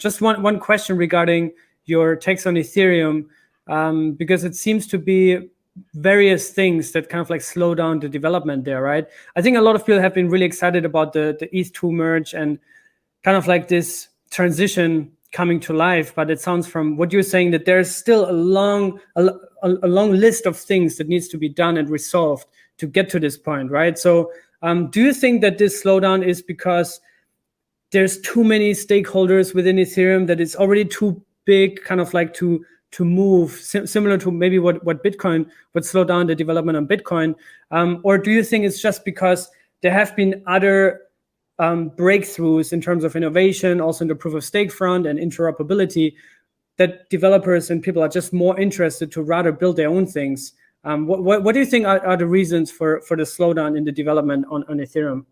Just one question regarding your takes on Ethereum, because it seems to be various things that kind of like slow down the development there, right? I think a lot of people have been really excited about the ETH2 merge and kind of like this transition coming to life, but it sounds from what you're saying that there's still a long list of things that needs to be done and resolved to get to this point, right? So do you think that this slowdown is because there's too many stakeholders within Ethereum, that it's already too big kind of like to move, similar to maybe what Bitcoin would slow down the development on Bitcoin? Or do you think it's just because there have been other breakthroughs in terms of innovation, also in the proof of stake front and interoperability, that developers and people are just more interested to rather build their own things? What do you think are the reasons for the slowdown in the development on Ethereum?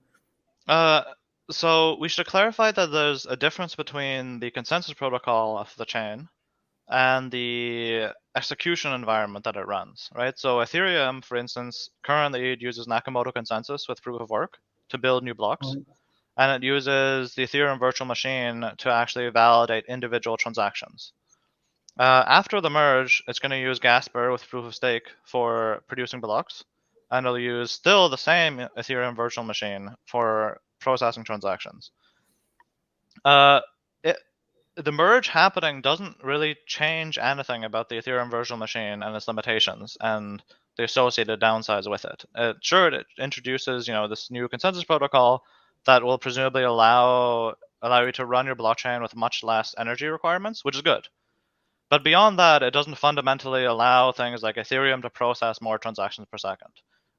So we should clarify that there's a difference between the consensus protocol of the chain and the execution environment that it runs, right? So Ethereum, for instance, currently it uses Nakamoto consensus with proof of work to build new blocks. And it uses the Ethereum virtual machine to actually validate individual transactions. After the merge, it's going to use Gasper with proof of stake for producing blocks, and it'll use still the same Ethereum virtual machine for processing transactions. The merge happening doesn't really change anything about the Ethereum virtual machine and its limitations and the associated downsides with it. Sure, it introduces, this new consensus protocol that will presumably allow you to run your blockchain with much less energy requirements, which is good. But beyond that, it doesn't fundamentally allow things like Ethereum to process more transactions per second,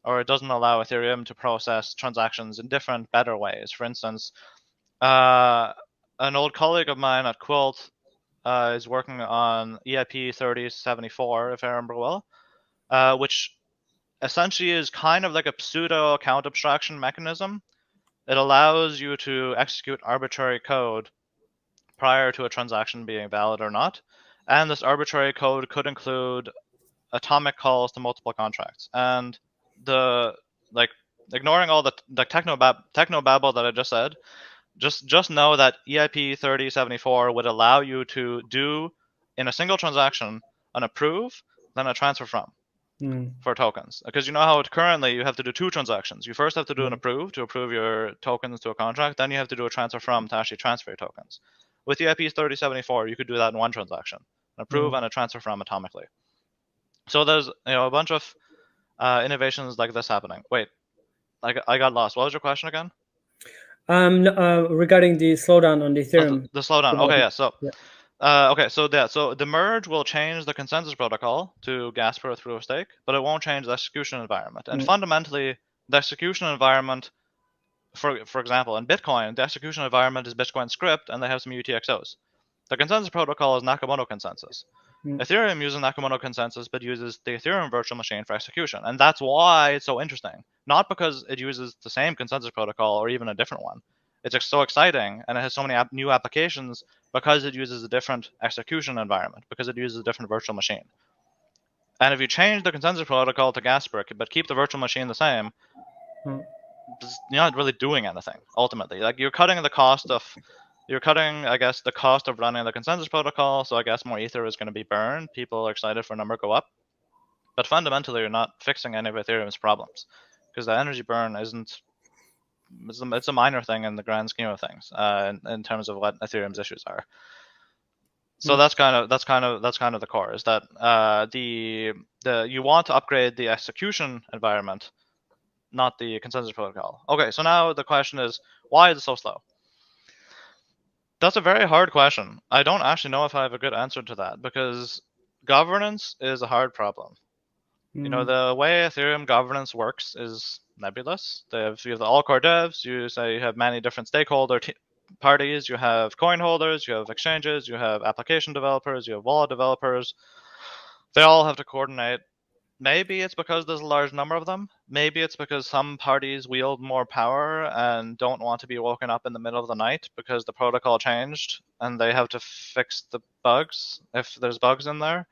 or it doesn't allow Ethereum to process transactions in different, better ways. For instance, an old colleague of mine at Quilt is working on EIP 3074, if I remember well, which essentially is kind of like a pseudo account abstraction mechanism. It allows you to execute arbitrary code prior to a transaction being valid or not. And this arbitrary code could include atomic calls to multiple contracts. And ignoring all the technobabble that I just said, just know that EIP 3074 would allow you to do in a single transaction an approve, then a transfer from for tokens. Because you know how currently you have to do two transactions. You first have to do an approve to approve your tokens to a contract, then you have to do a transfer from to actually transfer your tokens. With EIP 3074, you could do that in one transaction, an approve and a transfer from atomically. So there's a bunch of innovations like this happening. Wait, I got lost. What was your question again? Regarding the slowdown on the Ethereum. The slowdown. Okay, yeah. So, so the merge will change the consensus protocol to Gasper through a stake, but it won't change the execution environment. And fundamentally, the execution environment, for example, in Bitcoin, the execution environment is Bitcoin script, and they have some UTXOs. The consensus protocol is Nakamoto consensus. Ethereum uses Nakamoto consensus, but uses the Ethereum virtual machine for execution. And that's why it's so interesting. Not because it uses the same consensus protocol or even a different one. It's just so exciting, and it has so many new applications because it uses a different execution environment, because it uses a different virtual machine. And if you change the consensus protocol to Gasper, but keep the virtual machine the same, you're not really doing anything, ultimately. Like, you're cutting, I guess, the cost of running the consensus protocol, so I guess more Ether is going to be burned. People are excited for a number to go up. But fundamentally, you're not fixing any of Ethereum's problems, because the energy burn it's a minor thing in the grand scheme of things, in terms of what Ethereum's issues are. So that's kind of the core, is that you want to upgrade the execution environment, not the consensus protocol. Okay, so now the question is, why is it so slow? That's a very hard question. I don't actually know if I have a good answer to that, because governance is a hard problem. The way Ethereum governance works is nebulous. You have the all-core devs, you have many different stakeholder parties, you have coin holders, you have exchanges, you have application developers, you have wallet developers. They all have to coordinate. Maybe it's because there's a large number of them. Maybe it's because some parties wield more power and don't want to be woken up in the middle of the night because the protocol changed and they have to fix the bugs if there's bugs in there.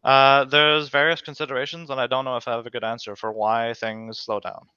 There's various considerations, and I don't know if I have a good answer for why things slow down.